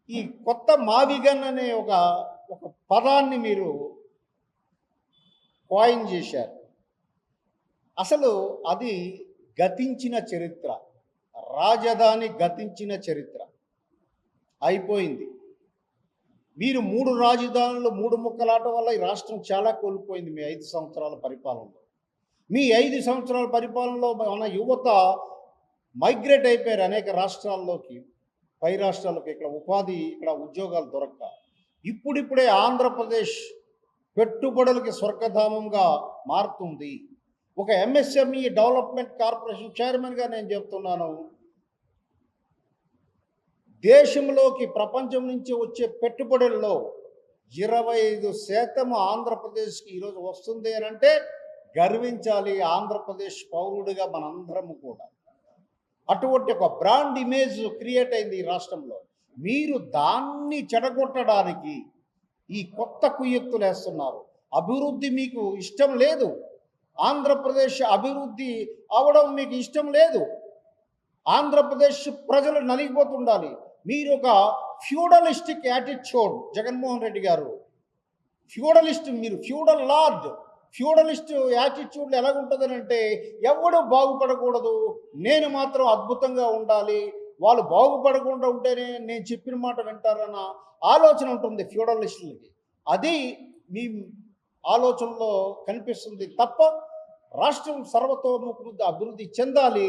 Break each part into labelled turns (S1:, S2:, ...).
S1: ఈ కొత్త మావిగన్ అనే ఒక ఒక పదాన్ని మీరు కాయిన్ చేశారు. అసలు అది గతించిన చరిత్ర. రాజధాని గతించిన చరిత్ర అయిపోయింది. మీరు 3 రాజధానులు 3 ముక్కలాట వల్ల ఈ రాష్ట్రం చాలా కోల్పోయింది మీ 5 సంవత్సరాల పరిపాలనలో. మీ 5 సంవత్సరాల పరిపాలనలో మన యువత మైగ్రేట్ అయిపోయారు అనేక రాష్ట్రాల్లోకి, పై రాష్ట్రాలకు. ఇక్కడ ఉపాధి, ఇక్కడ ఉద్యోగాలు దొరక్క ఇప్పుడిప్పుడే ఆంధ్రప్రదేశ్ పెట్టుబడులకి స్వర్గధామంగా మారుతుంది. ఒక ఎంఎస్ఎంఈ డెవలప్మెంట్ కార్పొరేషన్ చైర్మన్గా నేను చెప్తున్నాను, దేశంలోకి ప్రపంచం నుంచి వచ్చే పెట్టుబడుల్లో 25% ఆంధ్రప్రదేశ్కి ఈరోజు వస్తుంది అని అంటే గర్వించాలి ఆంధ్రప్రదేశ్ పౌరుడిగా మనందరము కూడా. అటువంటి ఒక బ్రాండ్ ఇమేజ్ క్రియేట్ అయింది ఈ రాష్ట్రంలో. మీరు దాన్ని చెడగొట్టడానికి ఈ కొత్త కుయ్యెత్తులు వేస్తున్నారు. అభివృద్ధి మీకు ఇష్టం లేదు, ఆంధ్రప్రదేశ్ అభివృద్ధి అవడం మీకు ఇష్టం లేదు, ఆంధ్రప్రదేశ్ ప్రజలు నలిగిపోతుండాలి. మీరు ఒక ఫ్యూడలిస్టిక్ యాటిట్యూడ్, జగన్మోహన్ రెడ్డి గారు ఫ్యూడలిస్ట్, మీరు ఫ్యూడల్ లార్డ్. ఫ్యూడలిస్ట్ యాటిట్యూడ్లో ఎలాగుంటుందని అంటే ఎవడు బాగుపడకూడదు, నేను మాత్రం అద్భుతంగా ఉండాలి, వాళ్ళు బాగుపడకుండా ఉంటేనే నేను చెప్పిన మాట వింటారన్న ఆలోచన ఉంటుంది ఫ్యూడలిస్టులకి. అది మీ ఆలోచనలో కనిపిస్తుంది తప్ప రాష్ట్రం సర్వతోముఖ అభివృద్ధి చెందాలి,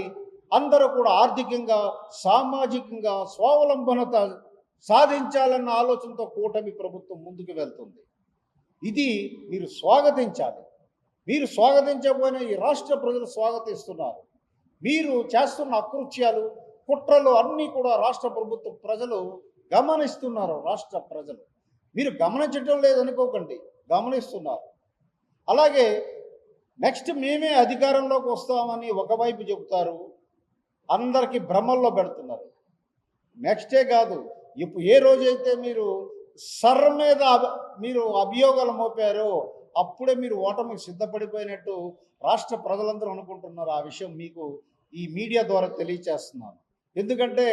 S1: అందరూ కూడా ఆర్థికంగా సామాజికంగా స్వావలంబనత సాధించాలన్న ఆలోచనతో కూటమి ప్రభుత్వం ముందుకు వెళ్తుంది. ఇది మీరు స్వాగతించాలి. మీరు స్వాగతించకపోయినా ఈ రాష్ట్ర ప్రజలు స్వాగతిస్తున్నారు. మీరు చేస్తున్న అకృత్యాలు, కుట్రలు అన్నీ కూడా రాష్ట్ర ప్రభుత్వ ప్రజలు గమనిస్తున్నారు. రాష్ట్ర ప్రజలు మీరు గమనించడం లేదనుకోకండి, గమనిస్తున్నారు. అలాగే నెక్స్ట్ మేమే అధికారంలోకి వస్తామని ఒకవైపు చెబుతారు, అందరికీ భ్రమల్లో పెడుతున్నారు. నెక్స్టే కాదు, ఇప్పుడు ఏ రోజైతే మీరు సర్ మీద మీరు అభియోగాలు మోపారో అప్పుడే మీరు ఓటమికి సిద్ధపడిపోయినట్టు రాష్ట్ర ప్రజలందరూ అనుకుంటున్నారు. ఆ విషయం మీకు ఈ మీడియా ద్వారా తెలియచేస్తున్నాను. ఎందుకంటే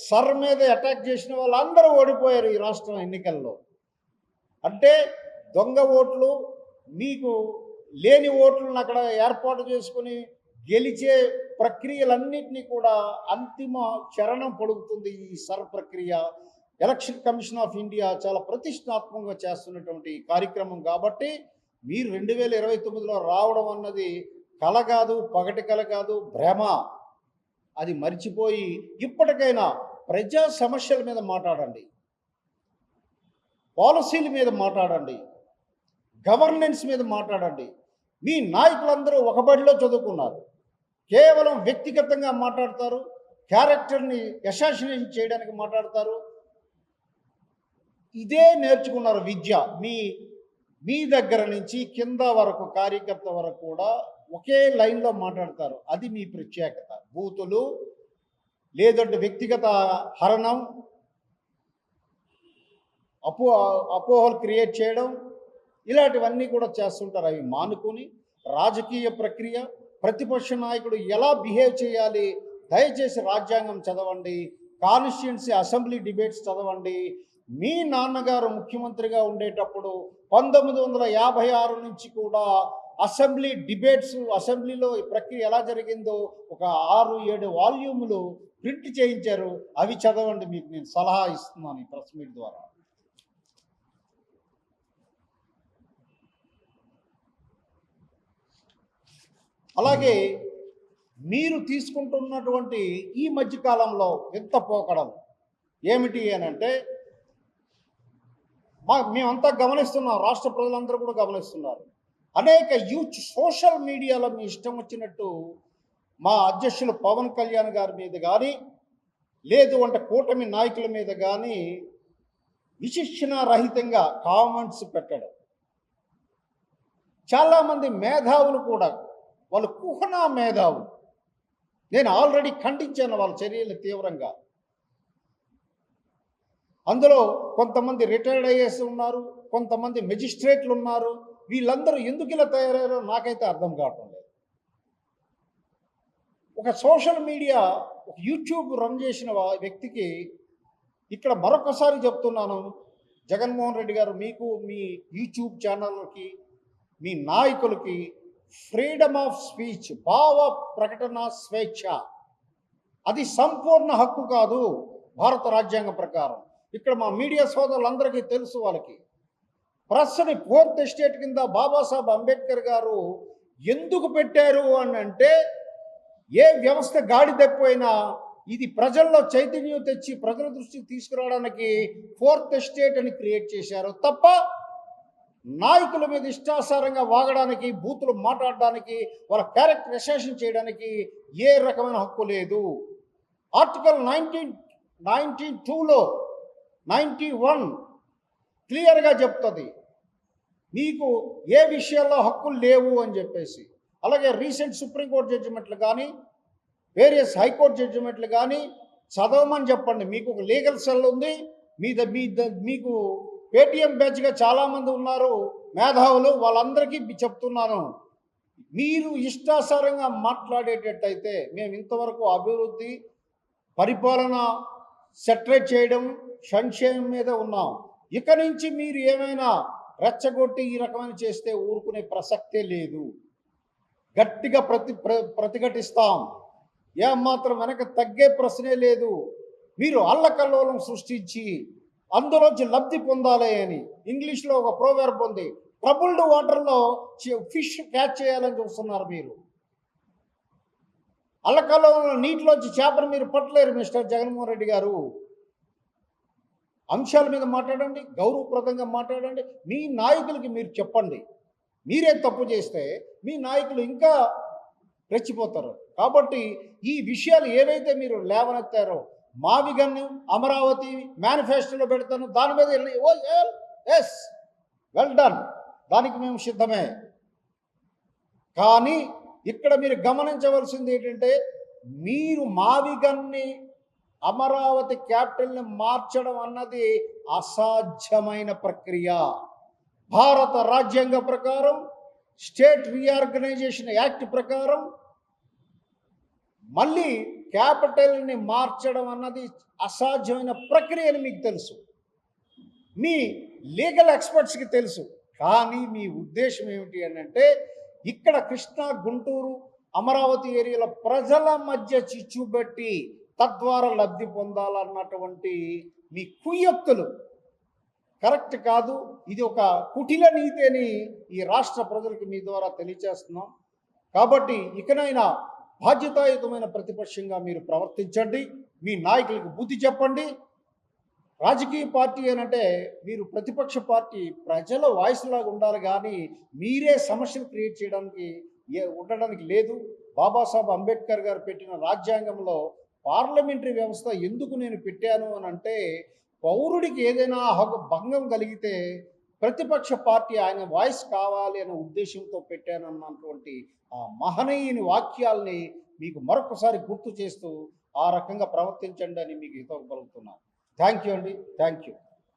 S1: సర్ మీద అటాక్ చేసిన వాళ్ళందరూ ఓడిపోయారు ఈ రాష్ట్రం ఎన్నికల్లో. అంటే దొంగ ఓట్లు, మీకు లేని ఓట్లను అక్కడ ఏర్పాటు చేసుకుని గెలిచే ప్రక్రియలన్నింటినీ కూడా అంతిమ చరణం పడుతుంది ఈ సర్ ప్రక్రియ. ఎలక్షన్ కమిషన్ ఆఫ్ ఇండియా చాలా ప్రతిష్టాత్మకంగా చేస్తున్నటువంటి కార్యక్రమం. కాబట్టి మీరు 2029లో రావడం అన్నది కల కాదు, పగటి కల కాదు, భ్రమ. అది మర్చిపోయి ఇప్పటికైనా ప్రజా సమస్యల మీద మాట్లాడండి, పాలసీల మీద మాట్లాడండి, గవర్నెన్స్ మీద మాట్లాడండి. మీ నాయకులందరూ ఒక బడిలో చదువుకున్నారు, కేవలం వ్యక్తిగతంగా మాట్లాడతారు, క్యారెక్టర్ని అసాసినేషన్ చేయడానికి మాట్లాడతారు. ఇదే నేర్చుకున్నారు విద్య. మీ దగ్గర నుంచి కింద వరకు కార్యకర్త వరకు కూడా ఒకే లైన్లో మాట్లాడతారు. అది మీ ప్రత్యేకత. బూతులు, లేదంటే వ్యక్తిగత హరణం, అపోహలు క్రియేట్ చేయడం, ఇలాంటివన్నీ కూడా చేస్తుంటారు. అవి మానుకొని రాజకీయ ప్రక్రియ, ప్రతిపక్ష నాయకుడు ఎలా బిహేవ్ చేయాలి, దయచేసి రాజ్యాంగం చదవండి, కాన్స్టిట్యుయెన్సీ అసెంబ్లీ డిబేట్స్ చదవండి. మీ నాన్నగారు ముఖ్యమంత్రిగా ఉండేటప్పుడు 1956 నుంచి కూడా అసెంబ్లీ డిబేట్స్, అసెంబ్లీలో ఈ ప్రక్రియ ఎలా జరిగిందో ఒక 6-7 వాల్యూములు ప్రింట్ చేయించారు. అవి చదవండి, మీకు నేను సలహా ఇస్తున్నాను ఈ ప్రెస్ మీట్ ద్వారా. అలాగే మీరు తీసుకుంటున్నటువంటి ఈ మధ్యకాలంలో వింత పోకడం ఏమిటి అని అంటే, మేమంతా గమనిస్తున్నాం, రాష్ట్ర ప్రజలందరూ కూడా గమనిస్తున్నారు. అనేక యూత్ సోషల్ మీడియాలో మీ ఇష్టం వచ్చినట్టు మా అధ్యక్షులు పవన్ కళ్యాణ్ గారి మీద కానీ, లేదు అంటే కూటమి నాయకుల మీద కానీ విశిక్షణ రహితంగా కామెంట్స్ పెట్టడం. చాలామంది మేధావులు కూడా, వాళ్ళు కుహనా మేధావులు, నేను ఆల్రెడీ ఖండించాను వాళ్ళ చర్యలు తీవ్రంగా. అందులో కొంతమంది రిటైర్డ్ ఐఏఎస్ ఉన్నారు, కొంతమంది మెజిస్ట్రేట్లు ఉన్నారు. వీళ్ళందరూ ఎందుకు ఇలా తయారయ్యారో నాకైతే అర్థం కావటం లేదు. ఒక సోషల్ మీడియా, ఒక యూట్యూబ్ రన్ చేసిన వ్యక్తికి ఇక్కడ మరొకసారి చెప్తున్నాను, జగన్మోహన్ రెడ్డి గారు, మీకు మీ యూట్యూబ్ ఛానళ్ళకి, మీ నాయకులకి ఫ్రీడమ్ ఆఫ్ స్పీచ్, భావ ప్రకటన స్వేచ్ఛ, అది సంపూర్ణ హక్కు కాదు భారత రాజ్యాంగం ప్రకారం. ఇక్కడ మా మీడియా సోదరులందరికీ తెలుసు, వాళ్ళకి ప్రెస్ని ఫోర్త్ ఎస్టేట్ కింద బాబాసాహెబ్ అంబేద్కర్ గారు ఎందుకు పెట్టారు అని అంటే, ఏ వ్యవస్థ గాడి తప్పిపోయినా ఇది ప్రజల్లో చైతన్యం తెచ్చి ప్రజల దృష్టికి తీసుకురావడానికి ఫోర్త్ ఎస్టేట్ అని క్రియేట్ చేశారు తప్ప, నాయకుల మీద ఇష్టాసారంగా వాగడానికి, బూతులు మాట్లాడడానికి, వాళ్ళ క్యారెక్టర్ అసాసిన్ చేయడానికి ఏ రకమైన హక్కు లేదు. ఆర్టికల్ 1992లో 91 క్లియర్గా చెప్తుంది మీకు ఏ విషయాల్లో హక్కులు లేవు అని చెప్పేసి. అలాగే రీసెంట్ సుప్రీంకోర్టు జడ్జిమెంట్లు కానీ, వేరియస్ హైకోర్టు జడ్జిమెంట్లు కానీ చదవమని చెప్పండి. మీకు ఒక లీగల్ సెల్ ఉంది, మీకు పేటీఎం బ్యాచ్గా చాలామంది ఉన్నారు మేధావులు, వాళ్ళందరికీ చెప్తున్నాను, మీరు ఇష్టాసారంగా మాట్లాడేటట్టయితే మేము ఇంతవరకు అభివృద్ధి, పరిపాలన సెటరేట్ చేయడం, సంక్షేమం మీద ఉన్నాం. ఇక నుంచి మీరు ఏమైనా రెచ్చగొట్టి ఈ రకమైన చేస్తే ఊరుకునే ప్రసక్తే లేదు. గట్టిగా ప్రతిఘటిస్తాం. ఏమాత్రం వెనక తగ్గే ప్రశ్నే లేదు. మీరు అల్లకల్లోలం సృష్టించి అందులోంచి లబ్ధి పొందాలి అని ఇంగ్లీష్లో ఒక ప్రోవర్బ్ ఉంది, ట్రబుల్డ్ వాటర్లో ఫిష్ క్యాచ్ చేయాలని చూస్తున్నారు మీరు. అల్లకల్లోలం నీటిలోంచి చేపను మీరు పట్టలేరు మిస్టర్ జగన్మోహన్ రెడ్డి గారు. అంశాల మీద మాట్లాడండి, గౌరవప్రదంగా మాట్లాడండి. మీ నాయకులకి మీరు చెప్పండి, మీరే తప్పు చేస్తే మీ నాయకులు ఇంకా రెచ్చిపోతారు. కాబట్టి ఈ విషయాలు ఏవైతే మీరు లేవనెత్తారో, మావిగన్ను, అమరావతి మేనిఫెస్టోలో పెడతాను, దాని మీద ఎస్ వెల్ డన్, దానికి మేము సిద్ధమే. కానీ ఇక్కడ మీరు గమనించవలసింది ఏంటంటే, మీరు మావిగన్ని, అమరావతి క్యాపిటల్ని మార్చడం అన్నది అసాధ్యమైన ప్రక్రియ. భారత రాజ్యాంగ ప్రకారం, స్టేట్ రీఆర్గనైజేషన్ యాక్ట్ ప్రకారం మళ్ళీ క్యాపిటల్ని మార్చడం అన్నది అసాధ్యమైన ప్రక్రియ అని మీకు తెలుసు, మీ లీగల్ ఎక్స్పర్ట్స్కి తెలుసు. కానీ మీ ఉద్దేశం ఏమిటి అని అంటే, ఇక్కడ కృష్ణా, గుంటూరు, అమరావతి ఏరియాల ప్రజల మధ్య చిచ్చుబెట్టి తద్వారా లబ్ధి పొందాలన్నటువంటి మీ కుయ్యక్తులు కరెక్ట్ కాదు. ఇది ఒక కుటిల నీతి అని ఈ రాష్ట్ర ప్రజలకు మీ ద్వారా తెలియజేస్తున్నాం. కాబట్టి ఇకనైనా బాధ్యతాయుతమైన ప్రతిపక్షంగా మీరు ప్రవర్తించండి, మీ నాయకులకు బుద్ధి చెప్పండి. రాజకీయ పార్టీ అనంటే మీరు ప్రతిపక్ష పార్టీ, ప్రజల వాయిస్ లాగా ఉండాలి, కానీ మీరే సమస్యలు క్రియేట్ చేయడానికి ఉండడానికి లేదు. బాబాసాహెబ్ అంబేద్కర్ గారు పెట్టిన రాజ్యాంగంలో పార్లమెంటరీ వ్యవస్థ ఎందుకు నేను పెట్టాను అని అంటే, పౌరుడికి ఏదైనా హక్కు భంగం కలిగితే ప్రతిపక్ష పార్టీ ఆయన వాయిస్ కావాలి అనే ఉద్దేశంతో పెట్టానన్నటువంటి ఆ మహనీయుని వాక్యాల్ని మీకు మరొకసారి గుర్తు చేస్తూ ఆ రకంగా ప్రవర్తించండి అని మీకు హితవు పలుకుతున్నాను. థ్యాంక్ యూ అండి, థ్యాంక్ యూ.